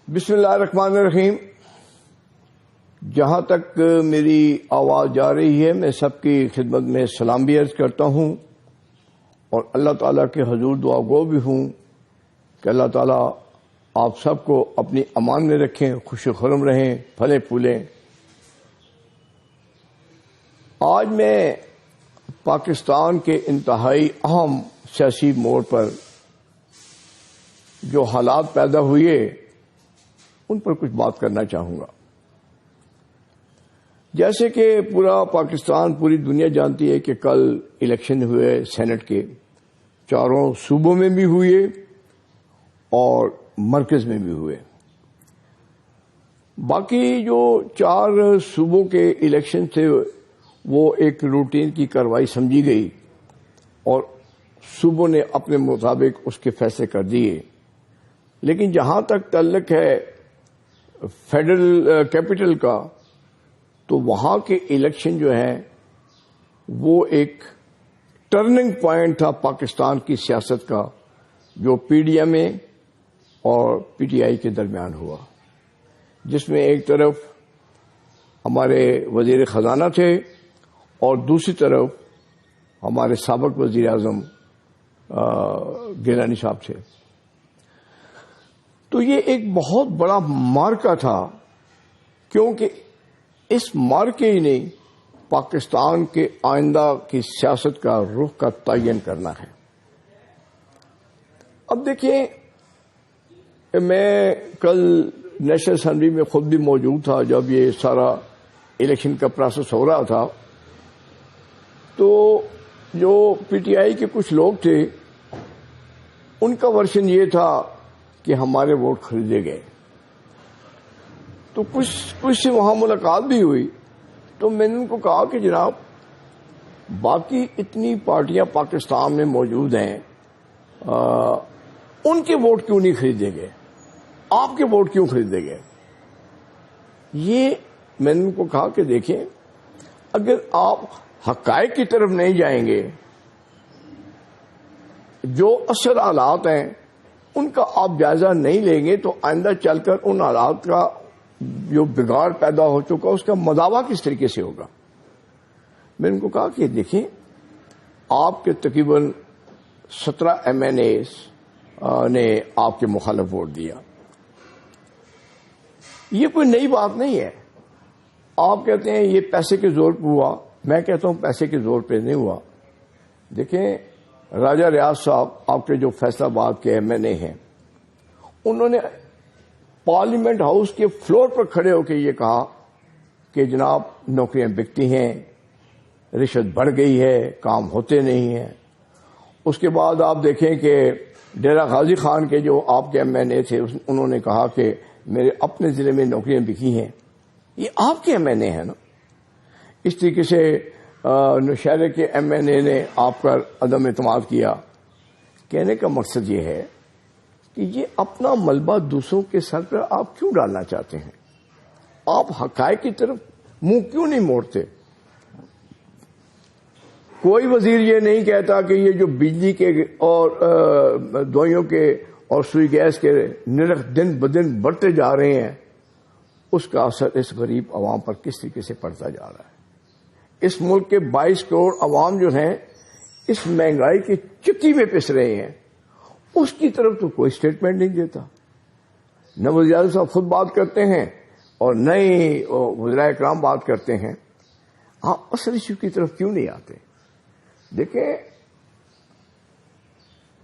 بسم اللہ الرحمن الرحیم. جہاں تک میری آواز جا رہی ہے میں سب کی خدمت میں سلام بھی عرض کرتا ہوں اور اللہ تعالیٰ کے حضور دعا گو بھی ہوں کہ اللہ تعالیٰ آپ سب کو اپنی امان میں رکھیں، خوش و خرم رہیں، پھلے پھولیں. آج میں پاکستان کے انتہائی اہم سیاسی موڑ پر جو حالات پیدا ہوئے ان پر کچھ بات کرنا چاہوں گا. جیسے کہ پورا پاکستان، پوری دنیا جانتی ہے کہ کل الیکشن ہوئے سینٹ کے، چاروں صوبوں میں بھی ہوئے اور مرکز میں بھی ہوئے. باقی جو 4 صوبوں کے الیکشن تھے وہ ایک روٹین کی کارروائی سمجھی گئی اور صوبوں نے اپنے مطابق اس کے فیصلے کر دیے. لیکن جہاں تک تعلق ہے فیڈرل کیپٹل کا، تو وہاں کے الیکشن جو ہیں وہ ایک ٹرننگ پوائنٹ تھا پاکستان کی سیاست کا، جو پی ڈی ایم اے اور پی ٹی آئی کے درمیان ہوا، جس میں ایک طرف ہمارے وزیر خزانہ تھے اور دوسری طرف ہمارے سابق وزیر اعظم گیلانی صاحب تھے. تو یہ ایک بہت بڑا مارکا تھا، کیونکہ اس مارکے ہی نے پاکستان کے آئندہ کی سیاست کا رخ کا تعین کرنا ہے. اب دیکھیں، میں کل نیشنل اسمبلی میں خود بھی موجود تھا جب یہ سارا الیکشن کا پروسیس ہو رہا تھا. تو جو پی ٹی آئی کے کچھ لوگ تھے ان کا ورژن یہ تھا کہ ہمارے ووٹ خریدے گئے. تو کچھ سے وہاں ملاقات بھی ہوئی تو میں نے ان کو کہا کہ جناب، باقی اتنی پارٹیاں پاکستان میں موجود ہیں، ان کے ووٹ کیوں نہیں خریدے گئے؟ آپ کے ووٹ کیوں خریدے گئے؟ یہ میں نے ان کو کہا کہ دیکھیں، اگر آپ حقائق کی طرف نہیں جائیں گے، جو اصل حالات ہیں ان کا آپ جائزہ نہیں لیں گے، تو آئندہ چل کر ان حالات کا جو بگاڑ پیدا ہو چکا اس کا مداوع کس طریقے سے ہوگا. میں نے ان کو کہا کہ دیکھیں، آپ کے تقریباً 17 ایم این ایز نے آپ کے مخالف ووٹ دیا. یہ کوئی نئی بات نہیں ہے. آپ کہتے ہیں یہ پیسے کے زور پہ ہوا، میں کہتا ہوں پیسے کے زور پہ نہیں ہوا. دیکھیں، راجہ ریاض صاحب آپ کے جو فیصلہ آباد کے ایم این اے ہیں، انہوں نے پارلیمنٹ ہاؤس کے فلور پر کھڑے ہو کے یہ کہا کہ جناب نوکریاں بکتی ہیں، رشوت بڑھ گئی ہے، کام ہوتے نہیں ہیں. اس کے بعد آپ دیکھیں کہ ڈیرہ غازی خان کے جو آپ کے ایم این اے تھے انہوں نے کہا کہ میرے اپنے ضلع میں نوکریاں بکی ہیں. یہ آپ کے ایم این اے ہیں نا. اس طریقے سے نوشہرے کے ایم این اے نے آپ پر عدم اعتماد کیا. کہنے کا مقصد یہ ہے کہ یہ اپنا ملبہ دوسروں کے سر پر آپ کیوں ڈالنا چاہتے ہیں؟ آپ حقائق کی طرف منہ کیوں نہیں موڑتے؟ کوئی وزیر یہ نہیں کہتا کہ یہ جو بجلی کے اور دوائیوں کے اور سوئی گیس کے نرخ دن بدن بڑھتے جا رہے ہیں، اس کا اثر اس غریب عوام پر کس طریقے سے پڑتا جا رہا ہے. اس ملک کے 22 کروڑ عوام جو ہیں اس مہنگائی کی چکی میں پس رہے ہیں. اس کی طرف تو کوئی سٹیٹمنٹ نہیں دیتا. نہ وزیر اعظم صاحب خود بات کرتے ہیں اور نہ ہی وزراء کرام بات کرتے ہیں. آپ اصل ایشو کی طرف کیوں نہیں آتے؟ دیکھیں،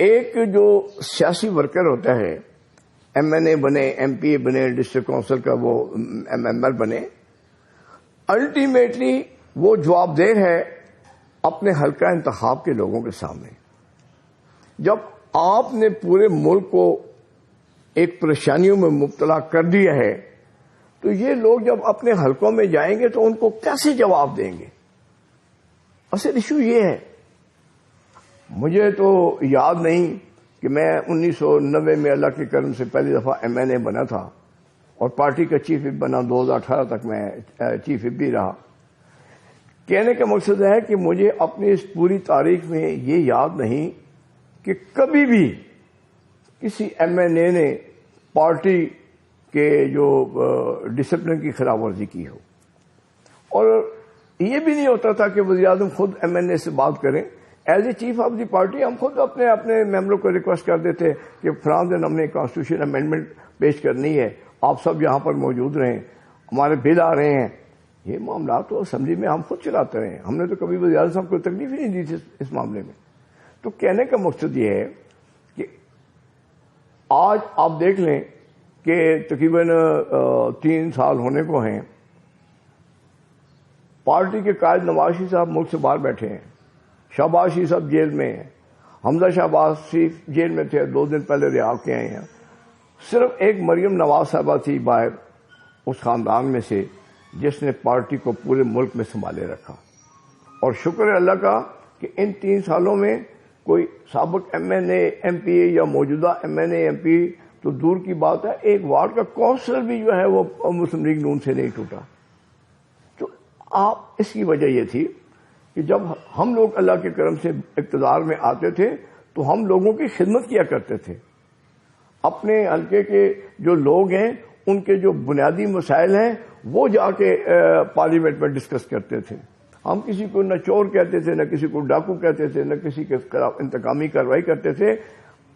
ایک جو سیاسی ورکر ہوتا ہے، ایم این اے بنے، ایم پی اے بنے، ڈسٹرکٹ کونسل کا وہ ممبر بنے، الٹیمیٹلی وہ جواب دہ ہے اپنے حلقہ انتخاب کے لوگوں کے سامنے. جب آپ نے پورے ملک کو ایک پریشانیوں میں مبتلا کر دیا ہے تو یہ لوگ جب اپنے حلقوں میں جائیں گے تو ان کو کیسے جواب دیں گے؟ اصل ایشو یہ ہے. مجھے تو یاد نہیں کہ میں 1990 میں اللہ کے کرم سے پہلی دفعہ ایم این اے بنا تھا اور پارٹی کا چیف وپ بنا. 2018 تک میں چیف وپ بھی رہا. کہنے کا مقصد ہے کہ مجھے اپنی اس پوری تاریخ میں یہ یاد نہیں کہ کبھی بھی کسی ایم این اے نے پارٹی کہ جو ڈسپلن کی خلاف ورزی کی ہو. اور یہ بھی نہیں ہوتا تھا کہ وزیر اعظم خود ایم این اے سے بات کریں. As a chief of the party ہم خود اپنے ممبروں کو ریکویسٹ کر دیتے کہ فلاں دن ہم نے کانسٹیٹیوشن امینڈمنٹ پیش کرنی ہے, آپ سب یہاں پر موجود رہیں, ہمارے بل آ رہے ہیں. یہ معاملات تو اسمبلی میں ہم خود چلاتے رہے ہیں, ہم نے تو کبھی وزیر اعظم صاحب کو تکلیف ہی نہیں دی تھی اس معاملے میں. تو کہنے کا مقصد یہ ہے کہ آج آپ دیکھ لیں کہ تقریباً 3 سال ہونے کو ہیں, پارٹی کے قائد نواز شریف صاحب ملک سے باہر بیٹھے ہیں, شہباز شریف صاحب جیل میں ہیں, حمزہ شہباز شریف جیل میں تھے, 2 دن پہلے رہا کے آئے ہیں. صرف ایک مریم نواز صاحبہ تھی باہر اس خاندان میں سے جس نے پارٹی کو پورے ملک میں سنبھالے رکھا. اور شکر ہے اللہ کا کہ ان 3 سالوں میں کوئی سابق M N A M P A یا موجودہ M N A M P تو دور کی بات ہے, ایک وارڈ کا کونسلر بھی جو ہے وہ مسلم لیگ نون سے نہیں ٹوٹا. تو آپ اس کی وجہ یہ تھی کہ جب ہم لوگ اللہ کے کرم سے اقتدار میں آتے تھے تو ہم لوگوں کی خدمت کیا کرتے تھے. اپنے حلقے کے جو لوگ ہیں ان کے جو بنیادی مسائل ہیں وہ جا کے پارلیمنٹ میں ڈسکس کرتے تھے. ہم کسی کو نہ چور کہتے تھے, نہ کسی کو ڈاکو کہتے تھے, نہ کسی کے خلاف انتقامی کارروائی کرتے تھے.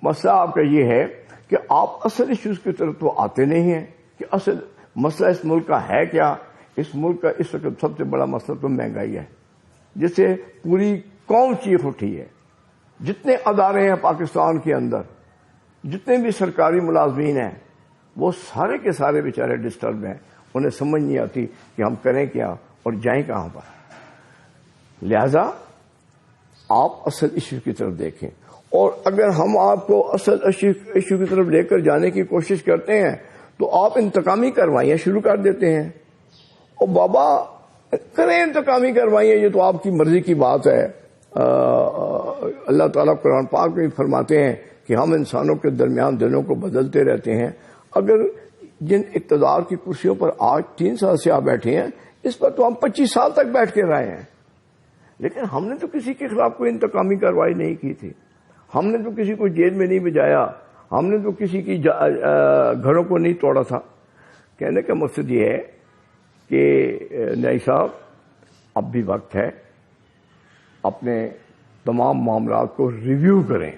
مسئلہ آپ کا یہ ہے کہ آپ اصل ایشوز کی طرف تو آتے نہیں ہیں کہ اصل مسئلہ اس ملک کا ہے کیا. اس ملک کا اس وقت سب سے بڑا مسئلہ تو مہنگائی ہے جس سے پوری قوم چیخ اٹھی ہے. جتنے ادارے ہیں پاکستان کے اندر, جتنے بھی سرکاری ملازمین ہیں, وہ سارے کے سارے بیچارے ڈسٹرب ہیں. انہیں سمجھ نہیں آتی کہ ہم کریں کیا اور جائیں کہاں پر. لہذا آپ اصل ایشو کی طرف دیکھیں, اور اگر ہم آپ کو اصل ایشو کی طرف لے کر جانے کی کوشش کرتے ہیں تو آپ انتقامی کاروائیاں شروع کر دیتے ہیں. اور بابا کریں انتقامی کاروائیاں, یہ تو آپ کی مرضی کی بات ہے. اللہ تعالیٰ قرآن پاک میں فرماتے ہیں کہ ہم انسانوں کے درمیان دلوں کو بدلتے رہتے ہیں. اگر جن اقتدار کی کرسیوں پر آج 3 سال سے آپ بیٹھے ہیں, اس پر تو ہم 25 سال تک بیٹھ کے رہے ہیں, لیکن ہم نے تو کسی کے خلاف کوئی انتقامی کارروائی نہیں کی تھی. ہم نے تو کسی کو جیل میں نہیں بھجایا, ہم نے تو کسی کی گھروں کو نہیں توڑا تھا. کہنے کا مقصد یہ ہے کہ نئی صاحب اب بھی وقت ہے, اپنے تمام معاملات کو ریویو کریں.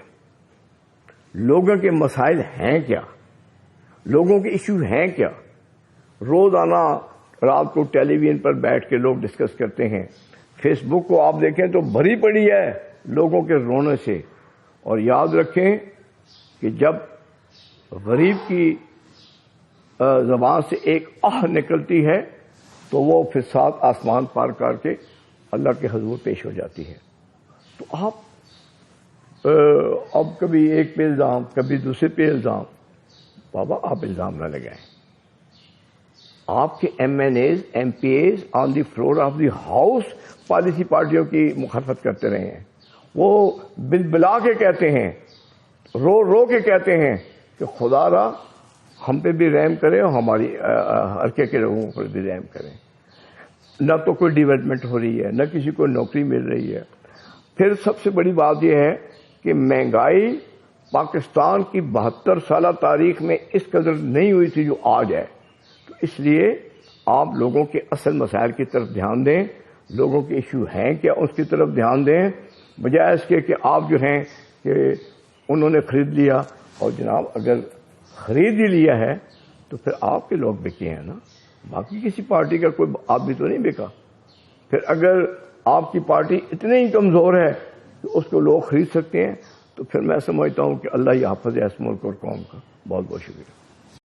لوگوں کے مسائل ہیں کیا, لوگوں کے ایشو ہیں کیا. روزانہ رات کو ٹیلی ویژن پر بیٹھ کے لوگ ڈسکس کرتے ہیں. فیس بک کو آپ دیکھیں تو بھری پڑی ہے لوگوں کے رونے سے. اور یاد رکھیں کہ جب غریب کی زبان سے ایک آہ نکلتی ہے تو وہ پھر 7 آسمان پار کر کے اللہ کے حضور پیش ہو جاتی ہے. تو آپ اب کبھی ایک پہ الزام, کبھی دوسرے پہ الزام. بابا آپ الزام نہ لگائیں. آپ کے MNAs MPAs on the floor of the house policy پارٹیوں کی مخالفت کرتے رہے ہیں. وہ بل بلا کے کہتے ہیں, رو رو کے کہتے ہیں کہ خدا را ہم پہ بھی رحم کرے اور ہماری حلقے کے لوگوں پر بھی رحم کریں. نہ تو کوئی ڈیولپمنٹ ہو رہی ہے, نہ کسی کو نوکری مل رہی ہے. پھر سب سے بڑی بات یہ ہے کہ مہنگائی پاکستان کی 72 سالہ تاریخ میں اس قدر نہیں ہوئی تھی جو آج ہے. تو اس لیے آپ لوگوں کے اصل مسائل کی طرف دھیان دیں, لوگوں کے ایشو ہیں کیا اس کی طرف دھیان دیں, بجائے اس کے کہ آپ جو ہیں کہ انہوں نے خرید لیا. اور جناب اگر خرید ہی لیا ہے تو پھر آپ کے لوگ بکے ہیں نا, باقی کسی پارٹی کا کوئی آدمی تو نہیں بکا. پھر اگر آپ کی پارٹی اتنی ہی کمزور ہے کہ اس کو لوگ خرید سکتے ہیں تو پھر میں سمجھتا ہوں کہ اللہ ہی حافظ ہے اس ملک اور قوم کا. بہت بہت شکریہ.